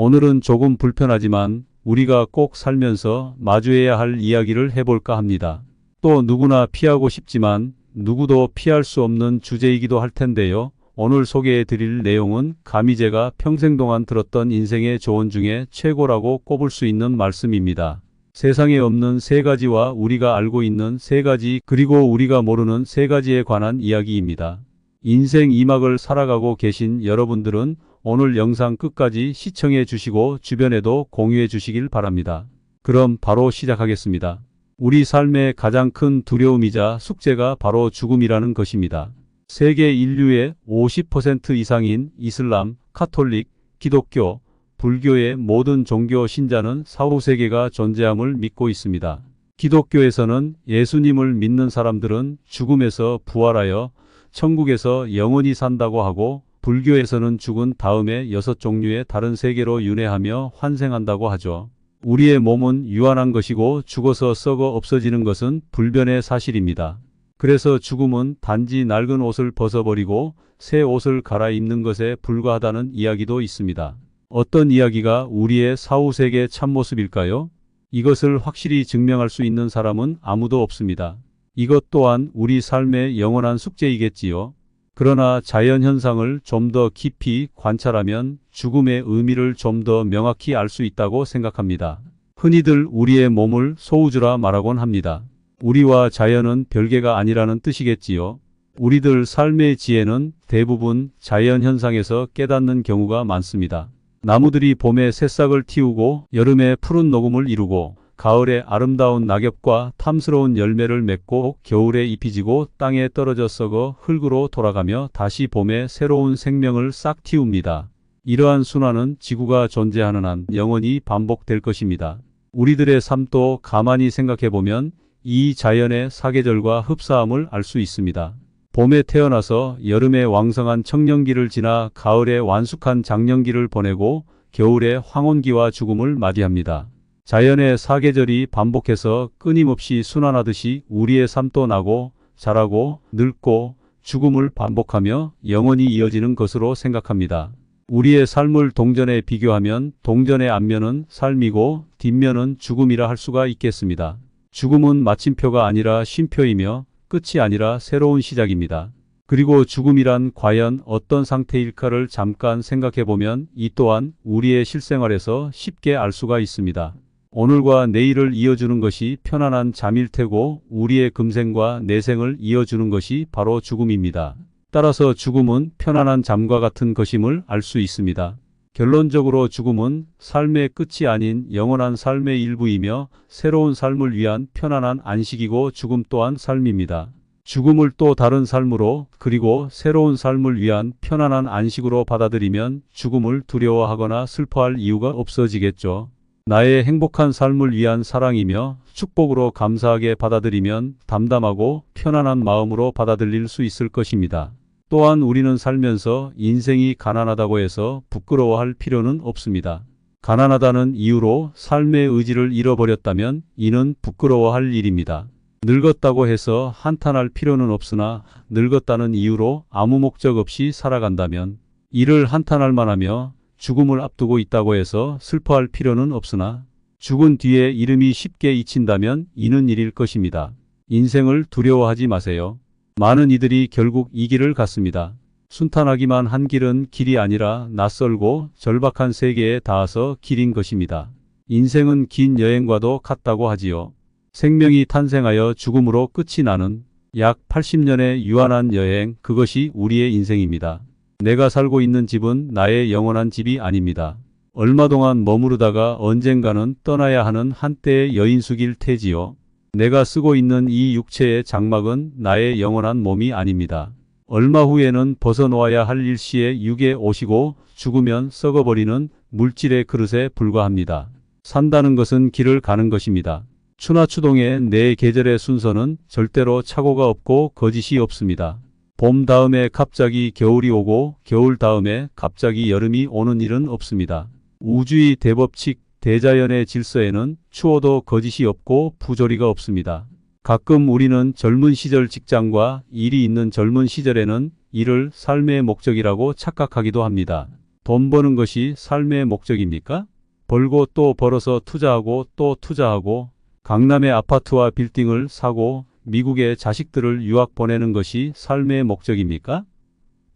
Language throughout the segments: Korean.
오늘은 조금 불편하지만 우리가 꼭 살면서 마주해야 할 이야기를 해볼까 합니다. 또 누구나 피하고 싶지만 누구도 피할 수 없는 주제이기도 할 텐데요. 오늘 소개해 드릴 내용은 감히 제가 평생 동안 들었던 인생의 조언 중에 최고라고 꼽을 수 있는 말씀입니다. 세상에 없는 세 가지와 우리가 알고 있는 세 가지, 그리고 우리가 모르는 세 가지에 관한 이야기입니다. 인생 2막을 살아가고 계신 여러분들은 오늘 영상 끝까지 시청해 주시고 주변에도 공유해 주시길 바랍니다. 그럼 바로 시작하겠습니다. 우리 삶의 가장 큰 두려움이자 숙제가 바로 죽음이라는 것입니다. 세계 인류의 50% 이상인 이슬람, 카톨릭, 기독교, 불교의 모든 종교 신자는 사후세계가 존재함을 믿고 있습니다. 기독교에서는 예수님을 믿는 사람들은 죽음에서 부활하여 천국에서 영원히 산다고 하고, 불교에서는 죽은 다음에 6종류의 다른 세계로 윤회하며 환생한다고 하죠. 우리의 몸은 유한한 것이고 죽어서 썩어 없어지는 것은 불변의 사실입니다. 그래서 죽음은 단지 낡은 옷을 벗어버리고 새 옷을 갈아입는 것에 불과하다는 이야기도 있습니다. 어떤 이야기가 우리의 사후세계 참모습일까요? 이것을 확실히 증명할 수 있는 사람은 아무도 없습니다. 이것 또한 우리 삶의 영원한 숙제이겠지요. 그러나 자연현상을 좀 더 깊이 관찰하면 죽음의 의미를 좀 더 명확히 알 수 있다고 생각합니다. 흔히들 우리의 몸을 소우주라 말하곤 합니다. 우리와 자연은 별개가 아니라는 뜻이겠지요. 우리들 삶의 지혜는 대부분 자연현상에서 깨닫는 경우가 많습니다. 나무들이 봄에 새싹을 틔우고 여름에 푸른 녹음을 이루고 가을에 아름다운 낙엽과 탐스러운 열매를 맺고 겨울에 잎이 지고 땅에 떨어져 썩어 흙으로 돌아가며 다시 봄에 새로운 생명을 싹 틔웁니다. 이러한 순환은 지구가 존재하는 한 영원히 반복될 것입니다. 우리들의 삶도 가만히 생각해보면 이 자연의 사계절과 흡사함을 알 수 있습니다. 봄에 태어나서 여름에 왕성한 청년기를 지나 가을에 완숙한 장년기를 보내고 겨울에 황혼기와 죽음을 맞이합니다. 자연의 사계절이 반복해서 끊임없이 순환하듯이 우리의 삶도 나고 자라고 늙고 죽음을 반복하며 영원히 이어지는 것으로 생각합니다. 우리의 삶을 동전에 비교하면 동전의 앞면은 삶이고 뒷면은 죽음이라 할 수가 있겠습니다. 죽음은 마침표가 아니라 쉼표이며 끝이 아니라 새로운 시작입니다. 그리고 죽음이란 과연 어떤 상태일까를 잠깐 생각해보면 이 또한 우리의 실생활에서 쉽게 알 수가 있습니다. 오늘과 내일을 이어주는 것이 편안한 잠일 테고 우리의 금생과 내생을 이어주는 것이 바로 죽음입니다. 따라서 죽음은 편안한 잠과 같은 것임을 알 수 있습니다. 결론적으로 죽음은 삶의 끝이 아닌 영원한 삶의 일부이며 새로운 삶을 위한 편안한 안식이고 죽음 또한 삶입니다. 죽음을 또 다른 삶으로 그리고 새로운 삶을 위한 편안한 안식으로 받아들이면 죽음을 두려워하거나 슬퍼할 이유가 없어지겠죠. 나의 행복한 삶을 위한 사랑이며 축복으로 감사하게 받아들이면 담담하고 편안한 마음으로 받아들일 수 있을 것입니다. 또한 우리는 살면서 인생이 가난하다고 해서 부끄러워할 필요는 없습니다. 가난하다는 이유로 삶의 의지를 잃어버렸다면 이는 부끄러워할 일입니다. 늙었다고 해서 한탄할 필요는 없으나 늙었다는 이유로 아무 목적 없이 살아간다면 이를 한탄할 만하며 죽음을 앞두고 있다고 해서 슬퍼할 필요는 없으나 죽은 뒤에 이름이 쉽게 잊힌다면 이는 일일 것입니다. 인생을 두려워하지 마세요. 많은 이들이 결국 이 길을 갔습니다. 순탄하기만 한 길은 길이 아니라 낯설고 절박한 세계에 닿아서 길인 것입니다. 인생은 긴 여행과도 같다고 하지요. 생명이 탄생하여 죽음으로 끝이 나는 약 80년의 유한한 여행, 그것이 우리의 인생입니다. 내가 살고 있는 집은 나의 영원한 집이 아닙니다. 얼마 동안 머무르다가 언젠가는 떠나야 하는 한때의 여인숙일 테지요. 내가 쓰고 있는 이 육체의 장막은 나의 영원한 몸이 아닙니다. 얼마 후에는 벗어놓아야 할 일시에 육에 오시고 죽으면 썩어버리는 물질의 그릇에 불과합니다. 산다는 것은 길을 가는 것입니다. 추나추동의 네 계절의 순서는 절대로 착오가 없고 거짓이 없습니다. 봄 다음에 갑자기 겨울이 오고 겨울 다음에 갑자기 여름이 오는 일은 없습니다. 우주의 대법칙, 대자연의 질서에는 추워도 거짓이 없고 부조리가 없습니다. 가끔 우리는 젊은 시절 직장과 일이 있는 젊은 시절에는 이를 삶의 목적이라고 착각하기도 합니다. 돈 버는 것이 삶의 목적입니까? 벌고 또 벌어서 투자하고 또 투자하고 강남의 아파트와 빌딩을 사고 미국에 자식들을 유학 보내는 것이 삶의 목적입니까?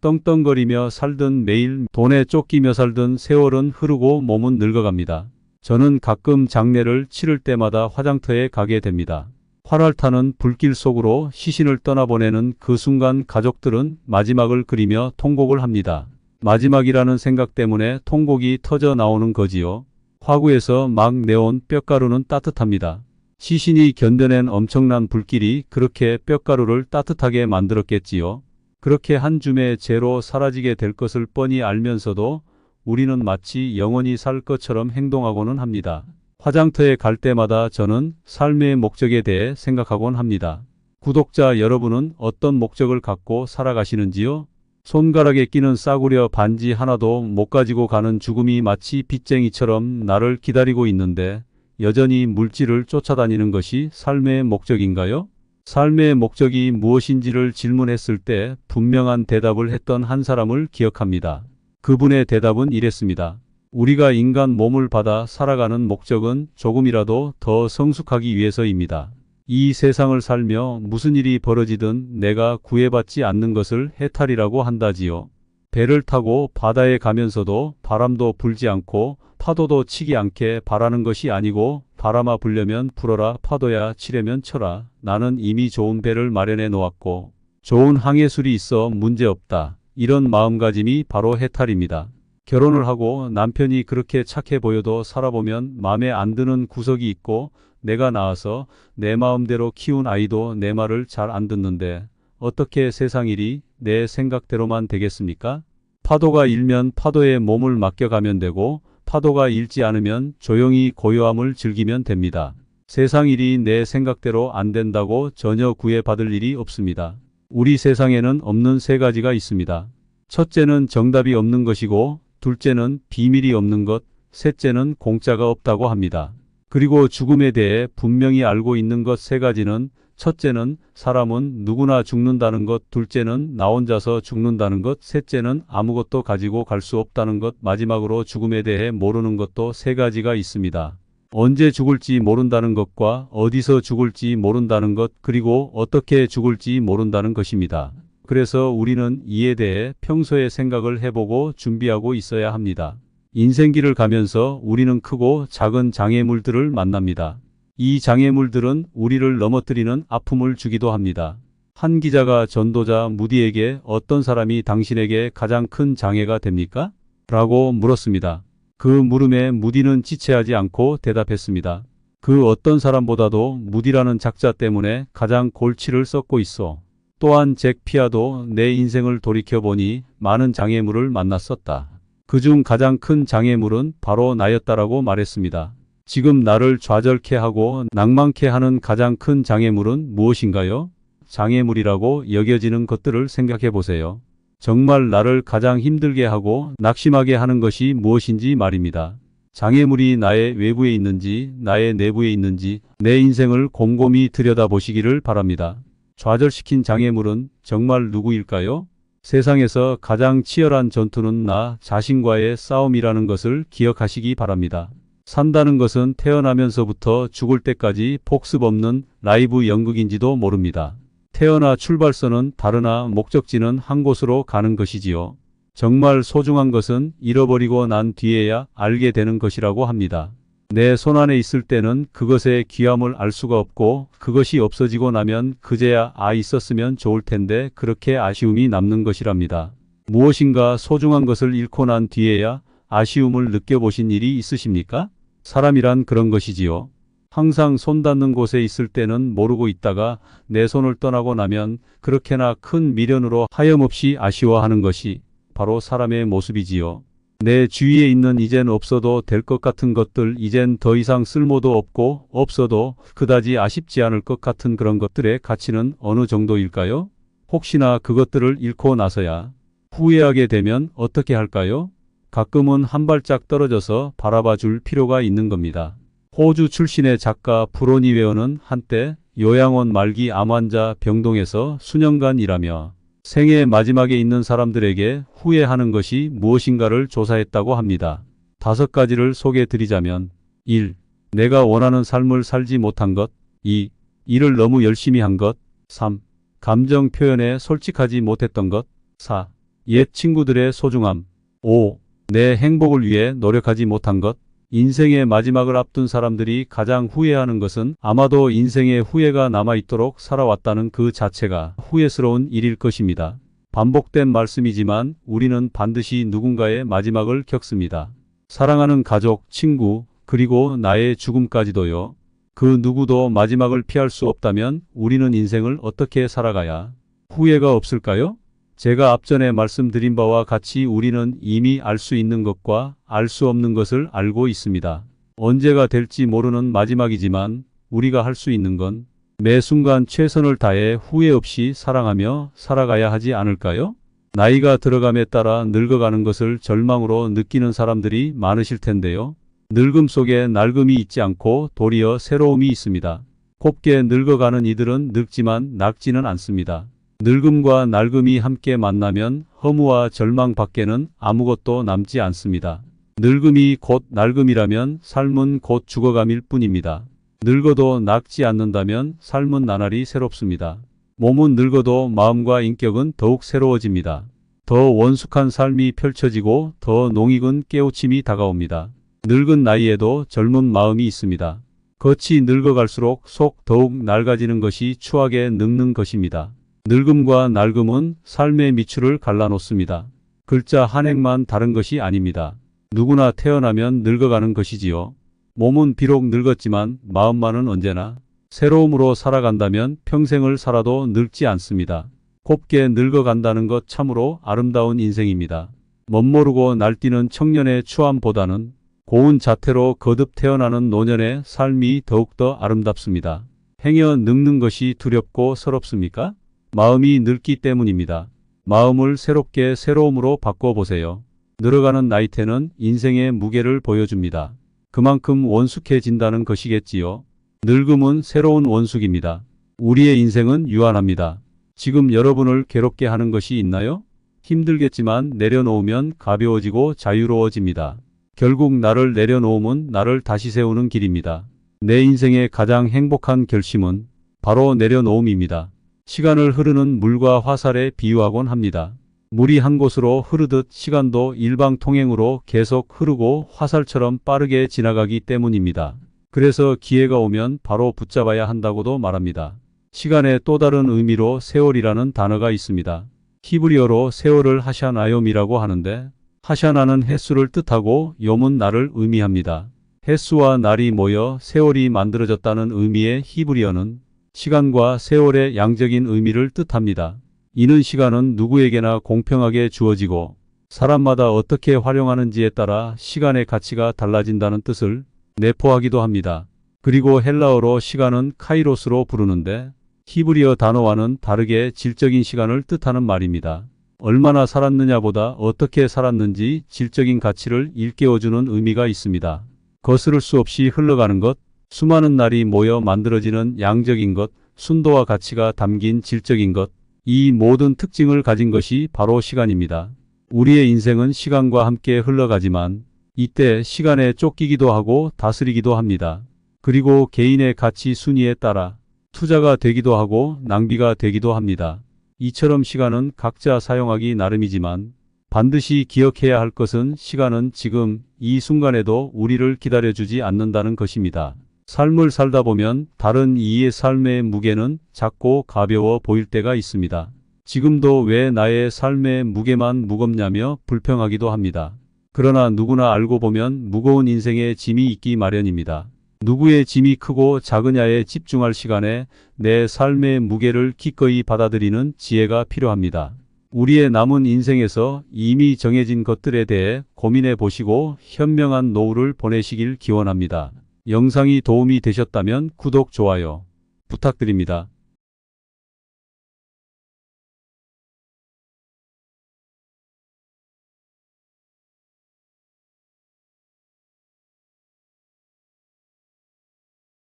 떵떵거리며 살든 매일 돈에 쫓기며 살든 세월은 흐르고 몸은 늙어갑니다. 저는 가끔 장례를 치를 때마다 화장터에 가게 됩니다. 활활 타는 불길 속으로 시신을 떠나보내는 그 순간 가족들은 마지막을 그리며 통곡을 합니다. 마지막이라는 생각 때문에 통곡이 터져 나오는 거지요. 화구에서 막 내온 뼈가루는 따뜻합니다. 시신이 견뎌낸 엄청난 불길이 그렇게 뼈가루를 따뜻하게 만들었겠지요. 그렇게 한 줌의 재로 사라지게 될 것을 뻔히 알면서도 우리는 마치 영원히 살 것처럼 행동하고는 합니다. 화장터에 갈 때마다 저는 삶의 목적에 대해 생각하곤 합니다. 구독자 여러분은 어떤 목적을 갖고 살아가시는지요? 손가락에 끼는 싸구려 반지 하나도 못 가지고 가는 죽음이 마치 빚쟁이처럼 나를 기다리고 있는데 여전히 물질을 쫓아다니는 것이 삶의 목적인가요? 삶의 목적이 무엇인지를 질문했을 때 분명한 대답을 했던 한 사람을 기억합니다. 그분의 대답은 이랬습니다. 우리가 인간 몸을 받아 살아가는 목적은 조금이라도 더 성숙하기 위해서입니다. 이 세상을 살며 무슨 일이 벌어지든 내가 구애받지 않는 것을 해탈이라고 한다지요. 배를 타고 바다에 가면서도 바람도 불지 않고 파도도 치기 않게 바라는 것이 아니고 바람아 불려면 불어라 파도야 치려면 쳐라. 나는 이미 좋은 배를 마련해 놓았고 좋은 항해술이 있어 문제없다. 이런 마음가짐이 바로 해탈입니다. 결혼을 하고 남편이 그렇게 착해 보여도 살아보면 마음에 안 드는 구석이 있고 내가 낳아서 내 마음대로 키운 아이도 내 말을 잘 안 듣는데 어떻게 세상 일이 내 생각대로만 되겠습니까? 파도가 일면 파도에 몸을 맡겨가면 되고 파도가 일지 않으면 조용히 고요함을 즐기면 됩니다. 세상 일이 내 생각대로 안 된다고 전혀 구애받을 일이 없습니다. 우리 세상에는 없는 세 가지가 있습니다. 첫째는 정답이 없는 것이고 둘째는 비밀이 없는 것, 셋째는 공짜가 없다고 합니다. 그리고 죽음에 대해 분명히 알고 있는 것 세 가지는 첫째는 사람은 누구나 죽는다는 것, 둘째는 나 혼자서 죽는다는 것, 셋째는 아무것도 가지고 갈 수 없다는 것, 마지막으로 죽음에 대해 모르는 것도 세 가지가 있습니다. 언제 죽을지 모른다는 것과 어디서 죽을지 모른다는 것, 그리고 어떻게 죽을지 모른다는 것입니다. 그래서 우리는 이에 대해 평소에 생각을 해보고 준비하고 있어야 합니다. 인생길을 가면서 우리는 크고 작은 장애물들을 만납니다. 이 장애물들은 우리를 넘어뜨리는 아픔을 주기도 합니다. 한 기자가 전도자 무디에게 어떤 사람이 당신에게 가장 큰 장애가 됩니까? 라고 물었습니다. 그 물음에 무디는 지체하지 않고 대답했습니다. 그 어떤 사람보다도 무디라는 작자 때문에 가장 골치를 썩고 있어. 또한 잭 피아도 내 인생을 돌이켜보니 많은 장애물을 만났었다. 그중 가장 큰 장애물은 바로 나였다라고 말했습니다. 지금 나를 좌절케 하고 낭만케 하는 가장 큰 장애물은 무엇인가요? 장애물이라고 여겨지는 것들을 생각해 보세요. 정말 나를 가장 힘들게 하고 낙심하게 하는 것이 무엇인지 말입니다. 장애물이 나의 외부에 있는지 나의 내부에 있는지 내 인생을 곰곰이 들여다보시기를 바랍니다. 좌절시킨 장애물은 정말 누구일까요? 세상에서 가장 치열한 전투는 나 자신과의 싸움이라는 것을 기억하시기 바랍니다. 산다는 것은 태어나면서부터 죽을 때까지 복습 없는 라이브 연극인지도 모릅니다. 태어나 출발선은 다르나 목적지는 한 곳으로 가는 것이지요. 정말 소중한 것은 잃어버리고 난 뒤에야 알게 되는 것이라고 합니다. 내 손안에 있을 때는 그것의 귀함을 알 수가 없고 그것이 없어지고 나면 그제야 있었으면 좋을 텐데 그렇게 아쉬움이 남는 것이랍니다. 무엇인가 소중한 것을 잃고 난 뒤에야 아쉬움을 느껴보신 일이 있으십니까? 사람이란 그런 것이지요. 항상 손 닿는 곳에 있을 때는 모르고 있다가 내 손을 떠나고 나면 그렇게나 큰 미련으로 하염없이 아쉬워하는 것이 바로 사람의 모습이지요. 내 주위에 있는 이젠 없어도 될 것 같은 것들, 이젠 더 이상 쓸모도 없고 없어도 그다지 아쉽지 않을 것 같은 그런 것들의 가치는 어느 정도일까요? 혹시나 그것들을 잃고 나서야 후회하게 되면 어떻게 할까요? 가끔은 한 발짝 떨어져서 바라봐 줄 필요가 있는 겁니다. 호주 출신의 작가 브로니 웨어는 한때 요양원 말기 암 환자 병동에서 수년간 일하며 생의 마지막에 있는 사람들에게 후회하는 것이 무엇인가를 조사했다고 합니다. 5가지를 소개해 드리자면 1. 내가 원하는 삶을 살지 못한 것. 2. 일을 너무 열심히 한 것. 3. 감정 표현에 솔직하지 못했던 것. 4. 옛 친구들의 소중함. 5. 내 행복을 위해 노력하지 못한 것. 인생의 마지막을 앞둔 사람들이 가장 후회하는 것은 아마도 인생에 후회가 남아있도록 살아왔다는 그 자체가 후회스러운 일일 것입니다. 반복된 말씀이지만 우리는 반드시 누군가의 마지막을 겪습니다. 사랑하는 가족, 친구, 그리고 나의 죽음까지도요. 그 누구도 마지막을 피할 수 없다면 우리는 인생을 어떻게 살아가야 후회가 없을까요? 제가 앞전에 말씀드린 바와 같이 우리는 이미 알 수 있는 것과 알 수 없는 것을 알고 있습니다. 언제가 될지 모르는 마지막이지만 우리가 할 수 있는 건 매 순간 최선을 다해 후회 없이 사랑하며 살아가야 하지 않을까요? 나이가 들어감에 따라 늙어가는 것을 절망으로 느끼는 사람들이 많으실 텐데요. 늙음 속에 낡음이 있지 않고 도리어 새로움이 있습니다. 곱게 늙어가는 이들은 늙지만 낡지는 않습니다. 늙음과 낡음이 함께 만나면 허무와 절망 밖에는 아무것도 남지 않습니다. 늙음이 곧 낡음이라면 삶은 곧 죽어감일 뿐입니다. 늙어도 낡지 않는다면 삶은 나날이 새롭습니다. 몸은 늙어도 마음과 인격은 더욱 새로워집니다. 더 원숙한 삶이 펼쳐지고 더 농익은 깨우침이 다가옵니다. 늙은 나이에도 젊은 마음이 있습니다. 겉이 늙어갈수록 속 더욱 낡아지는 것이 추하게 늙는 것입니다. 늙음과 낡음은 삶의 미추를 갈라놓습니다. 글자 한 획만 다른 것이 아닙니다. 누구나 태어나면 늙어가는 것이지요. 몸은 비록 늙었지만 마음만은 언제나 새로움으로 살아간다면 평생을 살아도 늙지 않습니다. 곱게 늙어간다는 것 참으로 아름다운 인생입니다. 멋모르고 날뛰는 청년의 추함보다는 고운 자태로 거듭 태어나는 노년의 삶이 더욱더 아름답습니다. 행여 늙는 것이 두렵고 서럽습니까? 마음이 늙기 때문입니다. 마음을 새롭게 새로움으로 바꿔보세요. 늘어가는 나이테는 인생의 무게를 보여줍니다. 그만큼 원숙해진다는 것이겠지요. 늙음은 새로운 원숙입니다. 우리의 인생은 유한합니다. 지금 여러분을 괴롭게 하는 것이 있나요? 힘들겠지만 내려놓으면 가벼워지고 자유로워집니다. 결국 나를 내려놓음은 나를 다시 세우는 길입니다. 내 인생의 가장 행복한 결심은 바로 내려놓음입니다. 시간을 흐르는 물과 화살에 비유하곤 합니다. 물이 한 곳으로 흐르듯 시간도 일방통행으로 계속 흐르고 화살처럼 빠르게 지나가기 때문입니다. 그래서 기회가 오면 바로 붙잡아야 한다고도 말합니다. 시간의 또 다른 의미로 세월이라는 단어가 있습니다. 히브리어로 세월을 하샤나욤이라고 하는데 하샤나는 햇수를 뜻하고 욤은 날을 의미합니다. 햇수와 날이 모여 세월이 만들어졌다는 의미의 히브리어는 시간과 세월의 양적인 의미를 뜻합니다. 이는 시간은 누구에게나 공평하게 주어지고 사람마다 어떻게 활용하는지에 따라 시간의 가치가 달라진다는 뜻을 내포하기도 합니다. 그리고 헬라어로 시간은 카이로스로 부르는데 히브리어 단어와는 다르게 질적인 시간을 뜻하는 말입니다. 얼마나 살았느냐보다 어떻게 살았는지 질적인 가치를 일깨워주는 의미가 있습니다. 거스를 수 없이 흘러가는 것, 수많은 날이 모여 만들어지는 양적인 것, 순도와 가치가 담긴 질적인 것, 이 모든 특징을 가진 것이 바로 시간입니다. 우리의 인생은 시간과 함께 흘러가지만 이때 시간에 쫓기기도 하고 다스리기도 합니다. 그리고 개인의 가치 순위에 따라 투자가 되기도 하고 낭비가 되기도 합니다. 이처럼 시간은 각자 사용하기 나름이지만 반드시 기억해야 할 것은 시간은 지금 이 순간에도 우리를 기다려주지 않는다는 것입니다. 삶을 살다 보면 다른 이의 삶의 무게는 작고 가벼워 보일 때가 있습니다. 지금도 왜 나의 삶의 무게만 무겁냐며 불평하기도 합니다. 그러나 누구나 알고 보면 무거운 인생의 짐이 있기 마련입니다. 누구의 짐이 크고 작으냐에 집중할 시간에 내 삶의 무게를 기꺼이 받아들이는 지혜가 필요합니다. 우리의 남은 인생에서 이미 정해진 것들에 대해 고민해 보시고 현명한 노후를 보내시길 기원합니다. 영상이 도움이 되셨다면 구독, 좋아요 부탁드립니다.